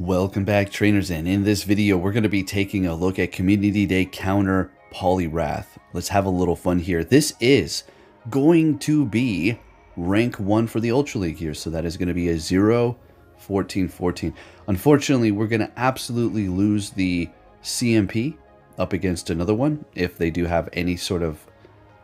Welcome back, trainers, and in this video we're going to be taking a look at Community Day counter Poliwrath. Let's have a little fun here. This is going to be rank 1 for the Ultra League here, so that is going to be a 0, 14, 14. Unfortunately, we're going to absolutely lose the CMP up against another one if they do have any sort of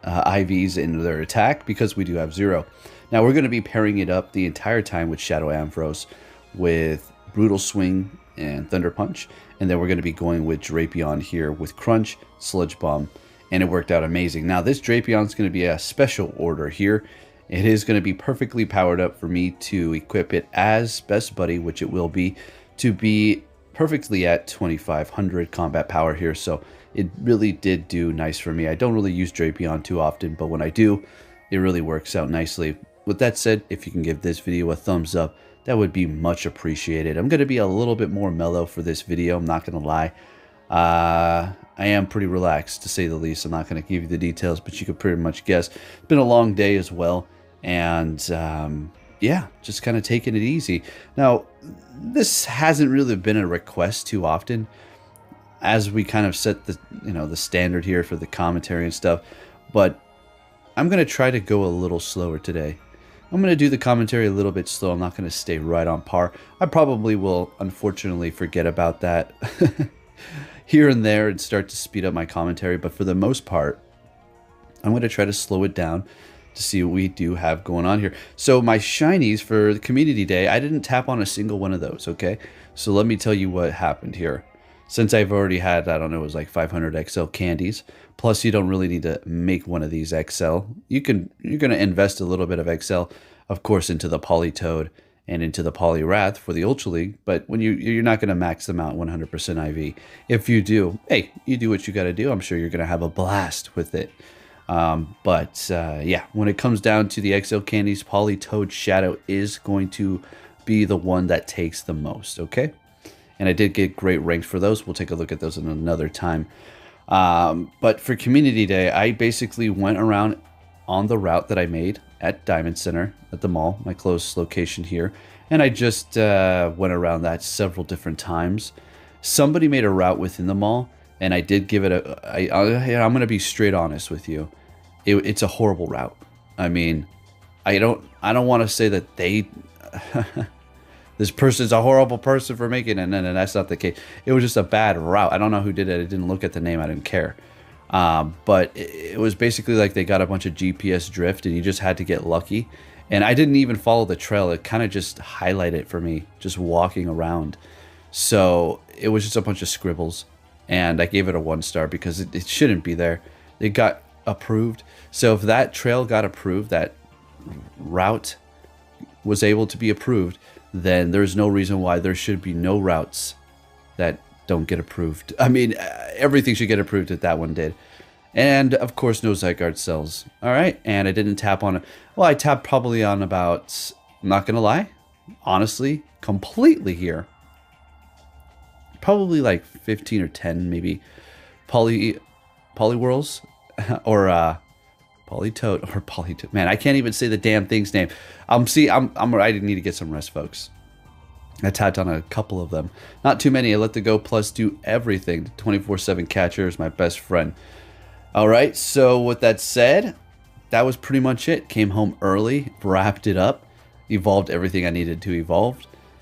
IVs in their attack, because we do have 0. Now we're going to be pairing it up the entire time with Shadow Ampharos, with Brutal Swing and Thunder Punch, and then we're going to be going with Drapion here with Crunch, Sludge Bomb, and it worked out amazing. Now this Drapion is going to be a special order here. It is going to be perfectly powered up for me to equip it as Best Buddy, which it will be, to be perfectly at 2500 combat power here, so it really did do nice for me. I don't really use Drapion too often, but when I do, it really works out nicely. With that said, if you can give this video a thumbs up, that would be much appreciated. I'm going to be a little bit more mellow for this video, I'm not going to lie. I am pretty relaxed, to say the least. I'm not going to give you the details, but you could pretty much guess. It's been a long day as well, and yeah, just kind of taking it easy. Now, this hasn't really been a request too often, as we kind of set the the standard here for the commentary and stuff, but I'm going to try to go a little slower today. I'm going to do the commentary a little bit slow. I'm not going to stay right on par. I probably will, unfortunately, forget about that here and there and start to speed up my commentary. But for the most part, I'm going to try to slow it down to see what we do have going on here. So my shinies for the Community Day, I didn't tap on a single one of those, okay? So let me tell you what happened here. Since I've already had, I don't know, it was like 500 XL candies. Plus, you don't really need to make one of these XL. You're going to invest a little bit of XL, of course, into the Politoed and into the Poliwrath for the Ultra League. But when you're not going to max them out 100% IV. If you do, hey, you do what you got to do. I'm sure you're going to have a blast with it. Yeah, when it comes down to the XL candies, Politoed Shadow is going to be the one that takes the most, okay? And I did get great ranks for those. We'll take a look at those in another time. But for Community Day, I basically went around on the route that I made at Diamond Center at the mall, my closest location here. And I just went around that several different times. Somebody made a route within the mall, and I did give it I'm going to be straight honest with you. It's a horrible route. I mean, I don't want to say that they... this person's a horrible person for making it, and that's not the case. It was just a bad route. I don't know who did it. I didn't look at the name. I didn't care. But it was basically like they got a bunch of GPS drift, and you just had to get lucky. And I didn't even follow the trail. It kind of just highlighted it for me, just walking around. So it was just a bunch of scribbles, and I gave it a 1 star because it shouldn't be there. It got approved. So if that trail got approved, that route was able to be approved, then there's no reason why there should be no routes that don't get approved. I mean, everything should get approved if that one did. And, of course, no Zygarde cells. All right, and I didn't tap on it. Well, I tapped probably on about, I'm not going to lie, honestly, completely here. Probably like 15 or 10, maybe, Poliwhirls, or Politoed or Politoed. Man, I can't even say the damn thing's name. I need to get some rest, folks. I tapped on a couple of them. Not too many. I let the Go Plus do everything. 24/7 catcher is my best friend. All right, so with that said, that was pretty much it. Came home early, wrapped it up, evolved everything I needed to evolve,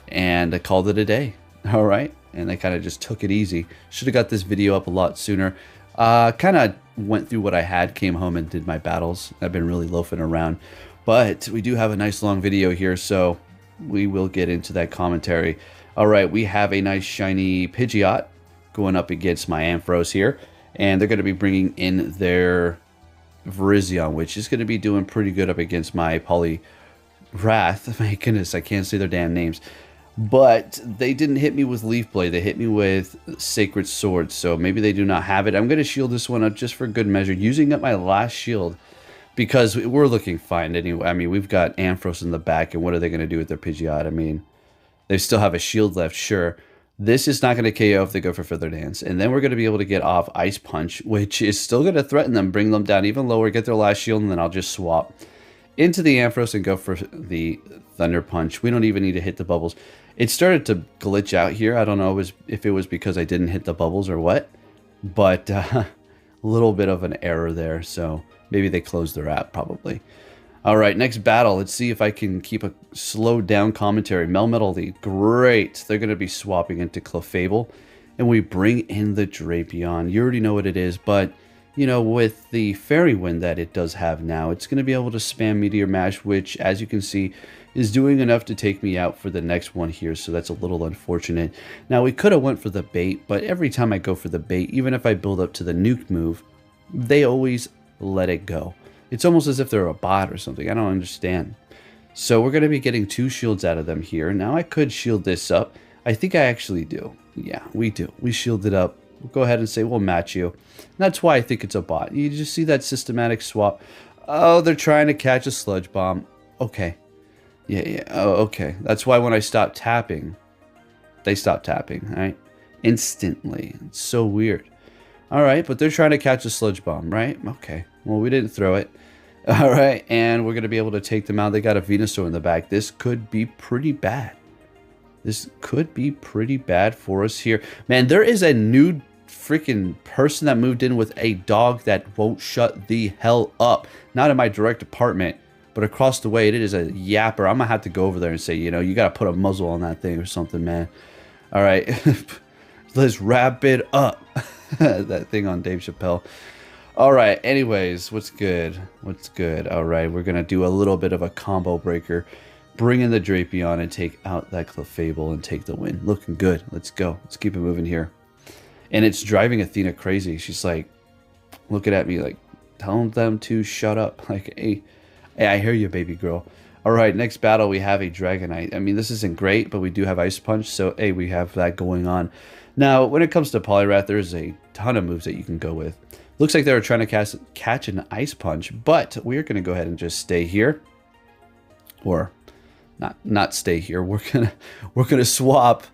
and I called it a day. All right, and I kind of just took it easy. Should have got this video up a lot sooner. Kind of went through what I had, came home and did my battles. I've been really loafing around, but we do have a nice long video here, so we will get into that commentary. All right, we have a nice shiny Pidgeot going up against my Ampharos here, and they're going to be bringing in their Virizion, which is going to be doing pretty good up against my Poliwrath. My goodness, I can't say their damn names. But they didn't hit me with Leaf Blade. They hit me with Sacred Sword. So maybe they do not have it. I'm going to shield this one up just for good measure, using up my last shield, because we're looking fine anyway. I mean, we've got Ampharos in the back, and what are they going to do with their Pidgeot? I mean, they still have a shield left, sure. This is not going to KO if they go for Feather Dance. And then we're going to be able to get off Ice Punch, which is still going to threaten them, bring them down even lower, get their last shield, and then I'll just swap. into the Ampharos and go for the Thunder Punch. We don't even need to hit the bubbles. It started to glitch out here. I don't know if it was because I didn't hit the bubbles or what, but a little bit of an error there. So maybe they closed their app probably. All right, next battle. Let's see if I can keep a slowed down commentary. Melmetal Lead, great. They're going to be swapping into Clefable, and we bring in the Drapion. You already know what it is, but you know, with the Fairy Wind that it does have now, it's going to be able to spam Meteor Mash, which, as you can see, is doing enough to take me out for the next one here, so that's a little unfortunate. Now, we could have went for the bait, but every time I go for the bait, even if I build up to the nuke move, they always let it go. It's almost as if they're a bot or something. I don't understand. So we're going to be getting 2 shields out of them here. Now, I could shield this up. I think I actually do. Yeah, we do. We shield it up. We'll go ahead and say we'll match you. And that's why I think it's a bot. You just see that systematic swap. Oh, they're trying to catch a Sludge Bomb. Okay. Yeah. Oh, okay. That's why when I stop tapping, they stop tapping, right? Instantly. It's so weird. All right, but they're trying to catch a Sludge Bomb, right? Okay. Well, we didn't throw it. All right, and we're going to be able to take them out. They got a Venusaur in the back. This could be pretty bad. This could be pretty bad for us here. Man, there is a new freaking person that moved in with a dog that won't shut the hell up. Not in my direct apartment, but across the way. It is a yapper. I'm going to have to go over there and say, you know, you got to put a muzzle on that thing or something, man. All right. Let's wrap it up. That thing on Dave Chappelle. All right. Anyways, what's good? What's good? All right. We're going to do a little bit of a combo breaker. Bring in the Drapion and take out that Clefable and take the win. Looking good. Let's go. Let's keep it moving here. And it's driving Athena crazy. She's like looking at me like, telling them to shut up. Like, hey, I hear you, baby girl. All right, next battle, we have a Dragonite. I mean, this isn't great, but we do have Ice Punch. So, hey, we have that going on. Now, when it comes to Poliwrath, there's a ton of moves that you can go with. Looks like they were trying to catch an Ice Punch, but we're going to go ahead and just stay here. Or not stay here. We're gonna swap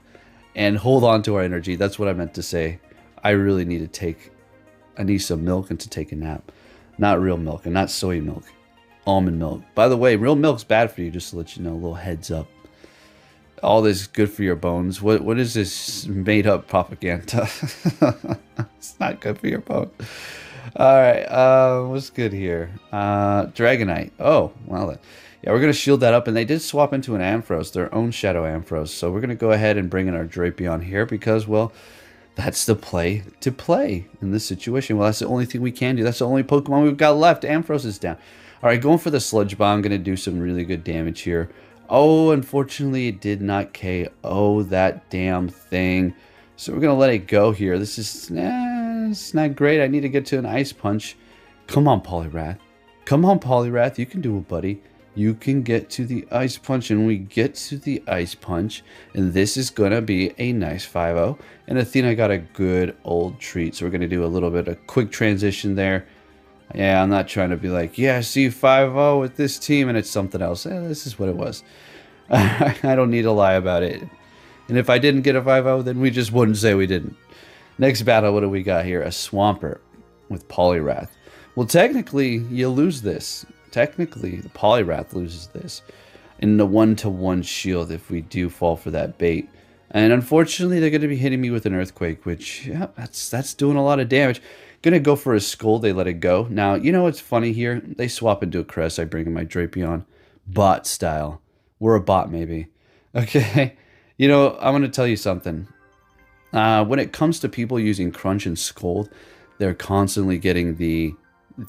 and hold on to our energy. That's what I meant to say. I need some milk and to take a nap. Not real milk and not soy milk. Almond milk. By the way, real milk's bad for you, just to let you know, a little heads up. All this is good for your bones. What is this made up propaganda? It's not good for your bones. Alright, what's good here? Dragonite. Oh, well, yeah, we're going to shield that up, and they did swap into an Ampharos, their own Shadow Ampharos. So we're going to go ahead and bring in our Drapion here because, well, that's the play to play in this situation. Well, that's the only thing we can do. That's the only Pokemon we've got left. Ampharos is down. All right, going for the Sludge Bomb. Going to do some really good damage here. Oh, unfortunately, it did not KO that damn thing. So we're going to let it go here. This is it's not great. I need to get to an Ice Punch. Come on, Poliwrath. Come on, Poliwrath. You can do it, buddy. You can get to the Ice Punch, and we get to the Ice Punch, and this is going to be a nice 5-0, and Athena got a good old treat, so we're going to do a little bit of quick transition there. Yeah, I'm not trying to be like, yeah, see 5-0 with this team, and it's something else. This is what it was. I don't need to lie about it, and if I didn't get a 5-0, then we just wouldn't say we didn't. Next battle, what do we got here? A Swampert with Poliwrath. Well, technically, you lose this. Technically, the Poliwrath loses this in the 1-to-1 shield if we do fall for that bait. And unfortunately, they're going to be hitting me with an Earthquake, which, yeah, that's doing a lot of damage. Going to go for a Skull, they let it go. Now, you know what's funny here? They swap into a Crest, I bring in my Drapion. Bot style. We're a bot, maybe. Okay? You know, I'm going to tell you something. When it comes to people using Crunch and Scold, they're constantly getting the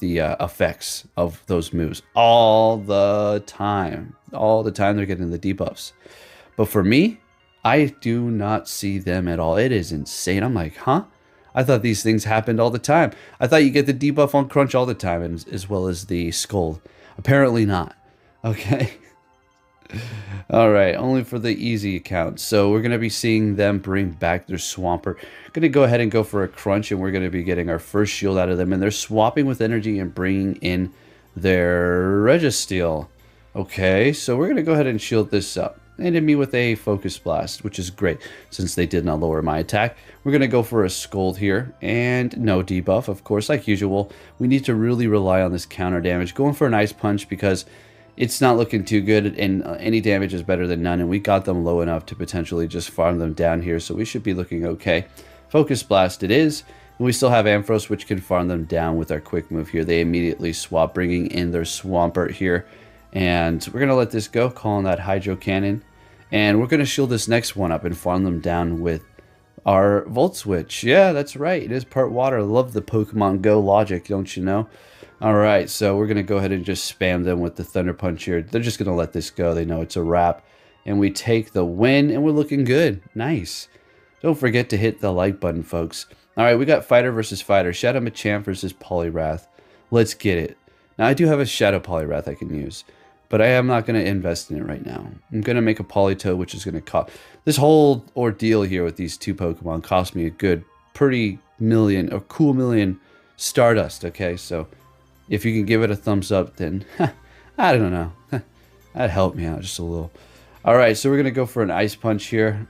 effects of those moves all the time. All the time they're getting the debuffs. But for me, I do not see them at all. It is insane. I'm like, huh? I thought these things happened all the time. I thought you get the debuff on Crunch all the time, and as well as the Scold. Apparently not. Okay. All right, only for the easy account. So we're going to be seeing them bring back their Swampert. Going to go ahead and go for a Crunch, and we're going to be getting our first shield out of them. And they're swapping with energy and bringing in their Registeel. Okay, so we're going to go ahead and shield this up. And hit me with a Focus Blast, which is great since they did not lower my attack. We're going to go for a Scold here, and no debuff, of course, like usual. We need to really rely on this counter damage. Going for an Ice Punch because it's not looking too good, and any damage is better than none, and we got them low enough to potentially just farm them down here, so we should be looking okay. Focus Blast it is, and we still have Ampharos, which can farm them down with our quick move here. They immediately swap, bringing in their Swampert here, and we're going to let this go, calling that Hydro Cannon, and we're going to shield this next one up and farm them down with our Volt Switch. Yeah, that's right, it is part water. I love the Pokemon Go logic, don't you know? Alright, so we're going to go ahead and just spam them with the Thunder Punch here. They're just going to let this go. They know it's a wrap. And we take the win, and we're looking good. Nice. Don't forget to hit the like button, folks. Alright, we got Fighter versus Fighter. Shadow Machamp versus Poliwrath. Let's get it. Now, I do have a Shadow Poliwrath I can use, but I am not going to invest in it right now. I'm going to make a Politoed, which is going to cost... This whole ordeal here with these two Pokemon cost me a good, pretty million, or cool million Stardust, okay? So... if you can give it a thumbs up, then I don't know. That'd help me out just a little. Alright, so we're going to go for an Ice Punch here.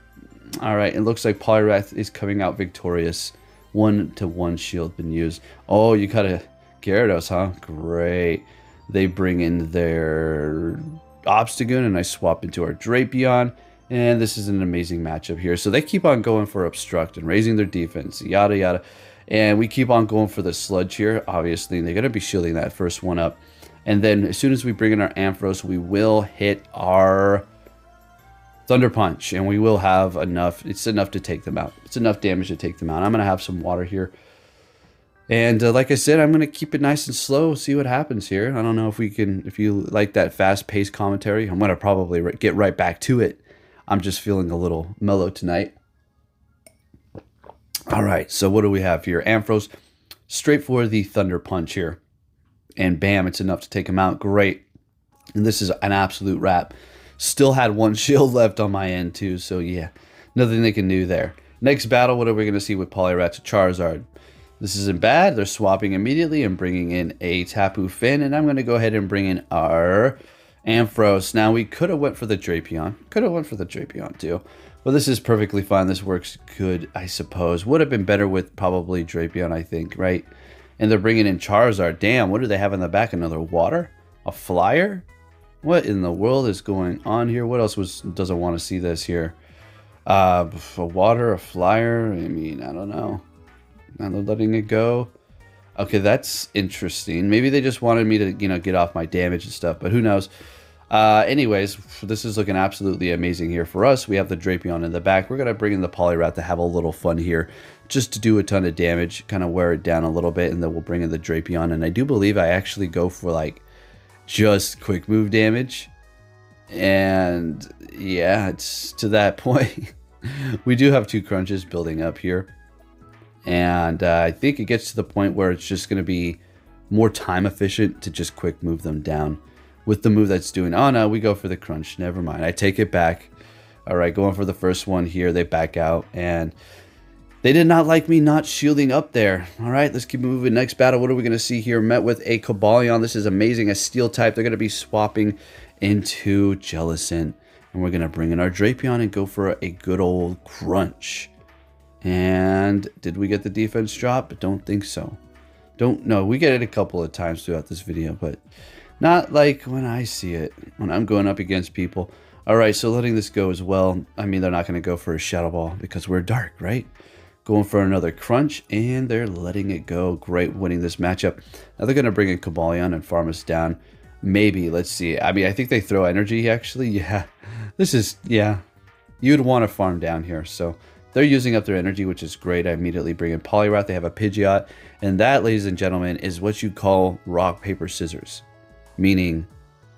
Alright, it looks like Poliwrath is coming out victorious. 1-to-1 shield been used. Oh, you got a Gyarados, huh? Great. They bring in their Obstagoon, and I swap into our Drapion. And this is an amazing matchup here. So they keep on going for Obstruct and raising their defense, yada yada. And we keep on going for the Sludge here, obviously. They're going to be shielding that first one up. And then as soon as we bring in our Ampharos, we will hit our Thunder Punch. And we will have enough. It's enough to take them out. It's enough damage to take them out. I'm going to have some water here. And like I said, I'm going to keep it nice and slow, see what happens here. I don't know if we can, if you like that fast-paced commentary. I'm going to probably get right back to it. I'm just feeling a little mellow tonight. Alright, so what do we have here? Ampharos, straight for the Thunder Punch here. And bam, it's enough to take him out. Great. And this is an absolute wrap. Still had one shield left on my end too, so yeah. Nothing they can do there. Next battle, what are we going to see with Poliwrath to Charizard? This isn't bad. They're swapping immediately and bringing in a Tapu Finn. And I'm going to go ahead and bring in our Ampharos. Now, we could have went for the Drapion. Could have went for the Drapion too. But this is perfectly fine. This works good, I suppose. Would have been better with probably Drapion, I think, right? And they're bringing in Charizard. Damn, what do they have in the back? Another water? A flyer? What in the world is going on here? What else doesn't want to see this here? A water, a flyer? I mean, I don't know. Now they're letting it go. Okay, that's interesting. Maybe they just wanted me to, get off my damage and stuff, but who knows? Anyways, this is looking absolutely amazing here for us. We have the Drapion in the back. We're going to bring in the Poliwrath to have a little fun here, just to do a ton of damage, kind of wear it down a little bit, and then we'll bring in the Drapion. And I do believe I actually go for, like, just quick move damage. And, yeah, it's to that point. We do have two crunches building up here. And I think it gets to the point where it's just going to be more time efficient to just quick move them down. With the move that's doing, oh no, we go for the crunch. Never mind. I take it back. All right, going for the first one here. They back out, and they did not like me not shielding up there. All right, let's keep moving. Next battle, what are we going to see here? Met with a Cobalion. This is amazing. A steel type. They're going to be swapping into Jellicent, and we're going to bring in our Drapion and go for a good old crunch. And did we get the defense drop? Don't think so. Don't know. We get it a couple of times throughout this video, but not like when I see it, when I'm going up against people. All right, so letting this go as well. I mean, they're not going to go for a Shadow Ball because we're dark, right? Going for another crunch, and they're letting it go. Great, winning this matchup. Now they're going to bring in Cobalion and farm us down. Maybe, let's see. I mean, I think they throw energy, actually. Yeah, this is, yeah. You'd want to farm down here, so they're using up their energy, which is great. I immediately bring in Poliwrath. They have a Pidgeot, and that, ladies and gentlemen, is what you call rock, paper, scissors. Meaning,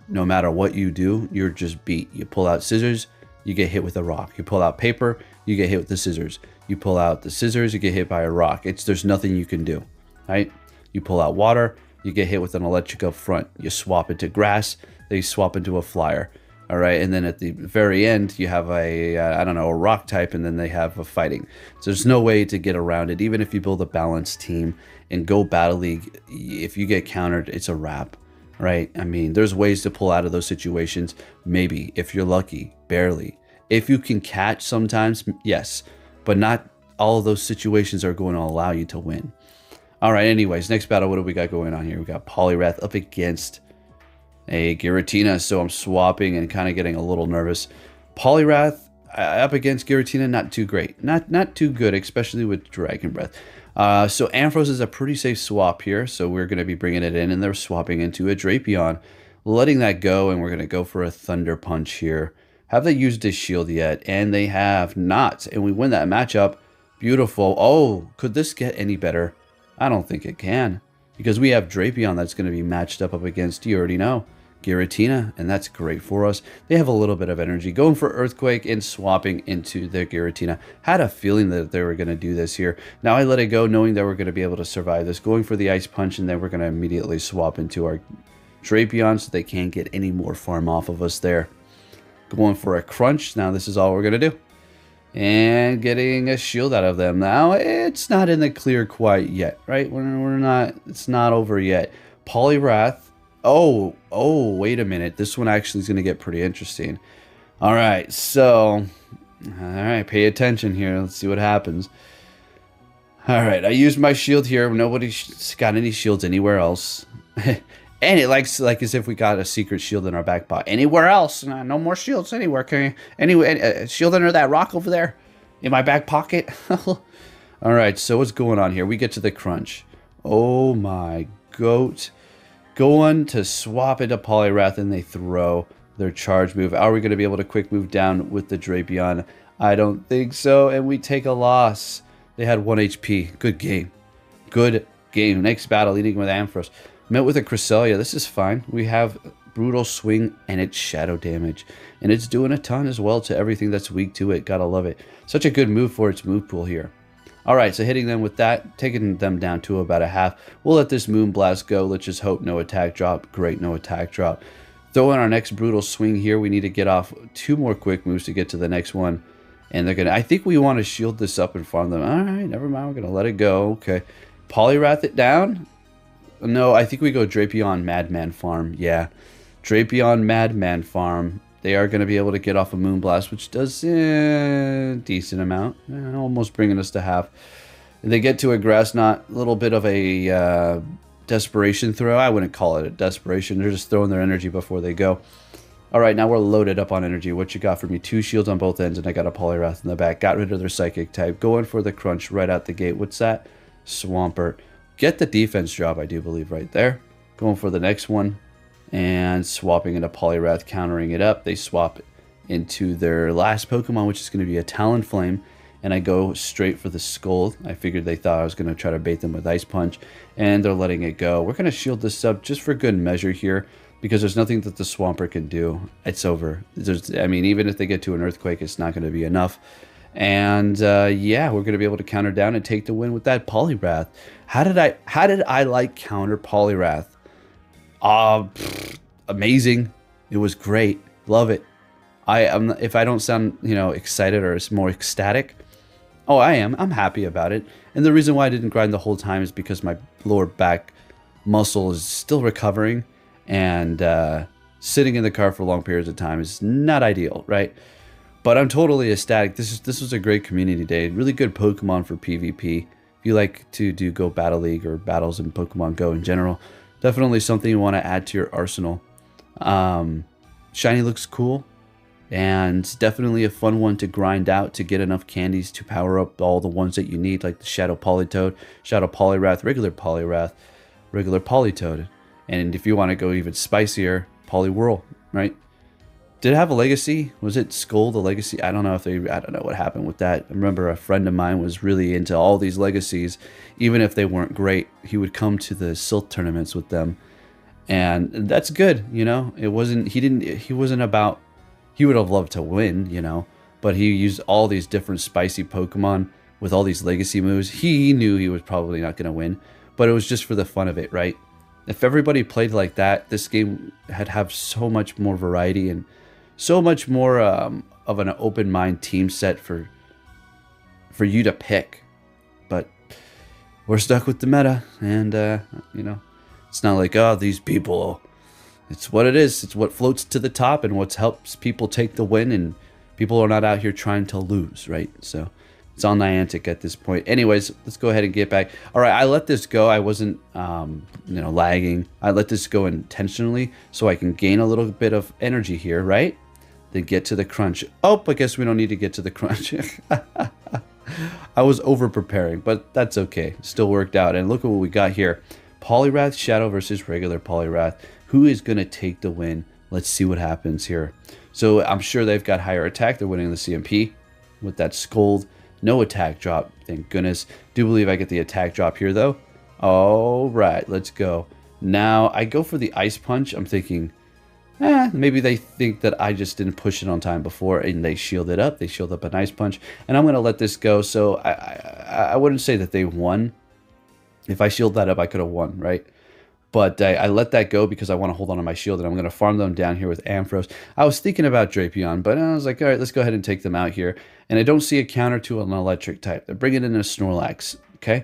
no matter what you do, you're just beat. You pull out scissors, you get hit with a rock. You pull out paper, you get hit with the scissors. You pull out the scissors, you get hit by a rock. There's nothing you can do, right? You pull out water, you get hit with an electric up front. You swap it to grass, they swap into a flyer. All right, and then at the very end, you have I don't know, a rock type, and then they have a fighting. So there's no way to get around it. Even if you build a balanced team and go Battle League, if you get countered, it's a wrap. Right? I mean, there's ways to pull out of those situations. Maybe, if you're lucky, barely. If you can catch sometimes, yes. But not all of those situations are going to allow you to win. All right, anyways, next battle, what do we got going on here? We got Poliwrath up against a Giratina, so I'm swapping and kind of getting a little nervous. Poliwrath up against Giratina, not too great. Not too good, especially with Dragon Breath. So Ampharos is a pretty safe swap here, so we're going to be bringing it in, and they're swapping into a Drapion. Letting that go, and we're going to go for a Thunder Punch here. Have they used his shield yet? And they have not, and we win that matchup. Beautiful. Oh, could this get any better? I don't think it can, because we have Drapion that's going to be matched up against, you already know, Giratina, and that's great for us. They have a little bit of energy. Going for Earthquake and swapping into their Giratina. Had a feeling that they were going to do this here. Now I let it go knowing that we're going to be able to survive this. Going for the Ice Punch, and then we're going to immediately swap into our Drapion so they can't get any more farm off of us there. Going for a Crunch. Now this is all we're going to do. And getting a shield out of them. Now it's not in the clear quite yet, right? We're not, it's not over yet. Poliwrath. Oh, wait a minute. This one actually is going to get pretty interesting. All right, so, all right, pay attention here. Let's see what happens. All right, I used my shield here. Nobody's got any shields anywhere else. And it likes like as if we got a secret shield in our back pocket. Anywhere else? No more shields anywhere. Can you? Anyway, shield under that rock over there in my back pocket. All right, so what's going on here? We get to the Crunch. Oh my goat. Going to swap into Poliwrath, and they throw their charge move. Are we going to be able to quick move down with the Drapion? I don't think so, and we take a loss. They had 1 HP. Good game. Good game. Next battle, leading with Ampharos. Met with a Cresselia. This is fine. We have Brutal Swing, and it's shadow damage. And it's doing a ton as well to everything that's weak to it. Gotta love it. Such a good move for its move pool here. Alright, so hitting them with that, taking them down to about a half. We'll let this Moonblast go. Let's just hope no attack drop. Great, no attack drop. Throw in our next Brutal Swing here. We need to get off 2 more quick moves to get to the next one. And they're going to... I think we want to shield this up and farm them. Alright, never mind. We're going to let it go. Okay. Poliwrath it down. No, I think we go Drapion Madman farm. Yeah. Drapion Madman farm. They are going to be able to get off a Moonblast, which does a decent amount. Almost bringing us to half. They get to a Grass Knot. A little bit of a desperation throw. I wouldn't call it a desperation. They're just throwing their energy before they go. Alright, now we're loaded up on energy. What you got for me? 2 shields on both ends, and I got a Poliwrath in the back. Got rid of their Psychic type. Going for the Crunch right out the gate. What's that? Swampert. Get the defense job, I do believe, right there. Going for the next one. And swapping into Poliwrath, countering it up. They swap into their last Pokemon, which is going to be a Talonflame. And I go straight for the Skull. I figured they thought I was going to try to bait them with Ice Punch. And they're letting it go. We're going to shield this up just for good measure here. Because there's nothing that the Swampert can do. It's over. I mean, even if they get to an Earthquake, it's not going to be enough. And yeah, we're going to be able to counter down and take the win with that Poliwrath. How did I like counter Poliwrath? Amazing. It was great. Love it. If I don't sound, excited or more ecstatic, oh, I am. I'm happy about it. And the reason why I didn't grind the whole time is because my lower back muscle is still recovering, and sitting in the car for long periods of time is not ideal, right? But I'm totally ecstatic. This was a great community day. Really good Pokemon for PvP. If you like to do Go Battle League or battles in Pokemon Go in general, definitely something you want to add to your arsenal. Shiny looks cool, and definitely a fun one to grind out to get enough candies to power up all the ones that you need, like the Shadow Politoed, Shadow Poliwrath, regular Politoed. And if you want to go even spicier, Poliwhirl, right? Did it have a legacy? Was it Skull the legacy? I don't know what happened with that. I remember a friend of mine was really into all these legacies. Even if they weren't great, he would come to the Silk tournaments with them. And that's good, he wasn't about, he would have loved to win, but he used all these different spicy Pokemon with all these legacy moves. He knew he was probably not going to win, but it was just for the fun of it, right? If everybody played like that, this game had have so much more variety and so much more of an open mind team set for you to pick. But we're stuck with the meta, and it's not like, oh, these people. It's what it is. It's what floats to the top and what helps people take the win, and people are not out here trying to lose, right? So It's on Niantic at this point. Anyways, let's go ahead and get back. All right, I let this go. I wasn't, lagging. I let this go intentionally so I can gain a little bit of energy here, right? Then get to the crunch. Oh, I guess we don't need to get to the crunch. I was over-preparing, but that's okay. Still worked out. And look at what we got here. Poliwrath Shadow versus regular Poliwrath. Who is going to take the win? Let's see what happens here. So I'm sure they've got higher attack. They're winning the CMP with that Scold. No attack drop, thank goodness. Do believe I get the attack drop here, though. All right, let's go. Now, I go for the Ice Punch. I'm thinking, maybe they think that I just didn't push it on time before, and they shield it up. They shield up an Ice Punch, and I'm going to let this go. So I wouldn't say that they won. If I shield that up, I could have won, right? But I let that go because I want to hold on to my shield, and I'm going to farm them down here with Ampharos. I was thinking about Drapion, but I was like, all right, let's go ahead and take them out here. And I don't see a counter to an electric type. They're bringing in a Snorlax, okay?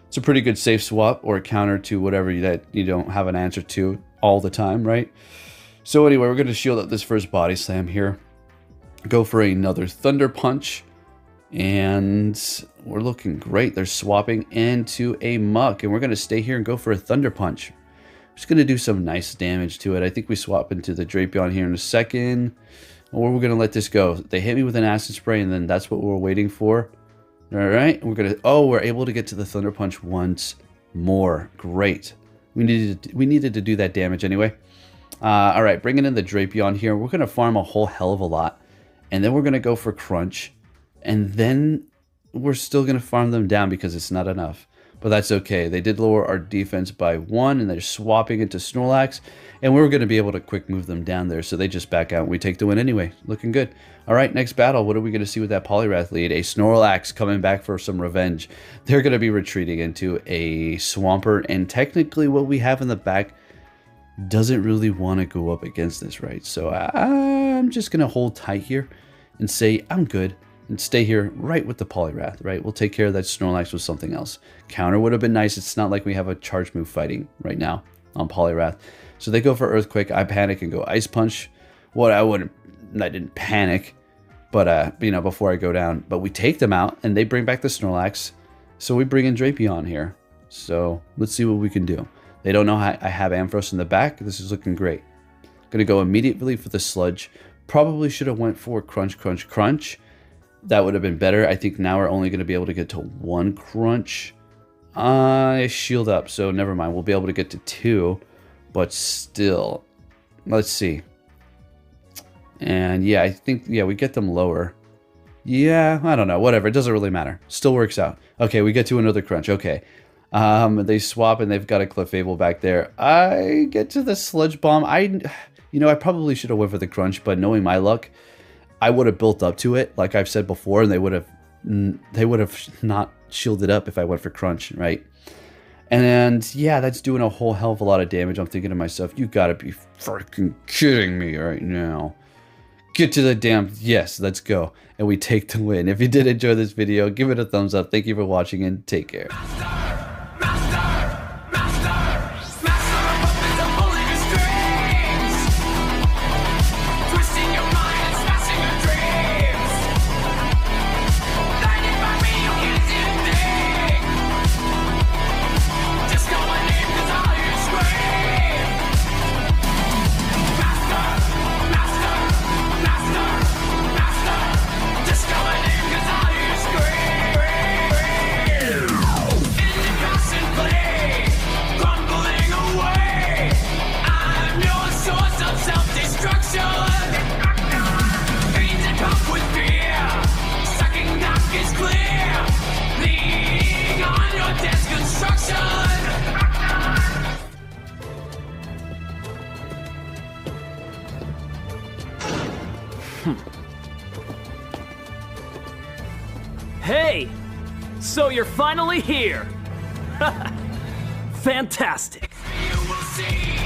It's a pretty good safe swap or a counter to whatever that you don't have an answer to all the time, right? So anyway, we're going to shield up this first Body Slam here. Go for another Thunder Punch. And we're looking great. They're swapping into a Muck, and we're going to stay here and go for a Thunder Punch. Just going to do some nice damage to it. I think we swap into the Drapion here in a second. Or we're going to let this go. They hit me with an Acid Spray, and then that's what we're waiting for. All right. We're going to... Oh, we're able to get to the Thunder Punch once more. Great. We needed to do that damage anyway. All right. Bringing in the Drapion here. We're going to farm a whole hell of a lot. And then we're going to go for Crunch. And then we're still going to farm them down because it's not enough. But that's okay. They did lower our defense by 1, and they're swapping into Snorlax. And we're going to be able to quick move them down there. So they just back out, and we take the win anyway. Looking good. All right, next battle. What are we going to see with that Poliwrath lead? A Snorlax coming back for some revenge. They're going to be retreating into a Swampert. And technically what we have in the back doesn't really want to go up against this, right? So I'm just going to hold tight here and say I'm good. And stay here right with the Poliwrath, right? We'll take care of that Snorlax with something else. Counter would have been nice. It's not like we have a charge move fighting right now on Poliwrath. So they go for Earthquake. I panic and go Ice Punch. What I didn't panic, but before I go down. But we take them out, and they bring back the Snorlax. So we bring in Drapion here. So let's see what we can do. They don't know I have Ampharos in the back. This is looking great. Gonna go immediately for the Sludge. Probably should have went for Crunch, Crunch, Crunch. That would have been better. I think now we're only going to be able to get to 1 Crunch. I shield up, so never mind. We'll be able to get to 2, but still. Let's see. And yeah, I think, we get them lower. Yeah, I don't know. Whatever. It doesn't really matter. Still works out. Okay, we get to another Crunch. Okay. They swap, and they've got a Clefable back there. I get to the Sludge Bomb. I probably should have went for the Crunch, but knowing my luck, I would have built up to it, like I've said before, and they would have not shielded up if I went for Crunch, right? And yeah, that's doing a whole hell of a lot of damage. I'm thinking to myself, you gotta be freaking kidding me right now. Get to the damn... Yes, let's go. And we take the win. If you did enjoy this video, give it a thumbs up. Thank you for watching, and take care. Hey! So you're finally here! Fantastic! You will see.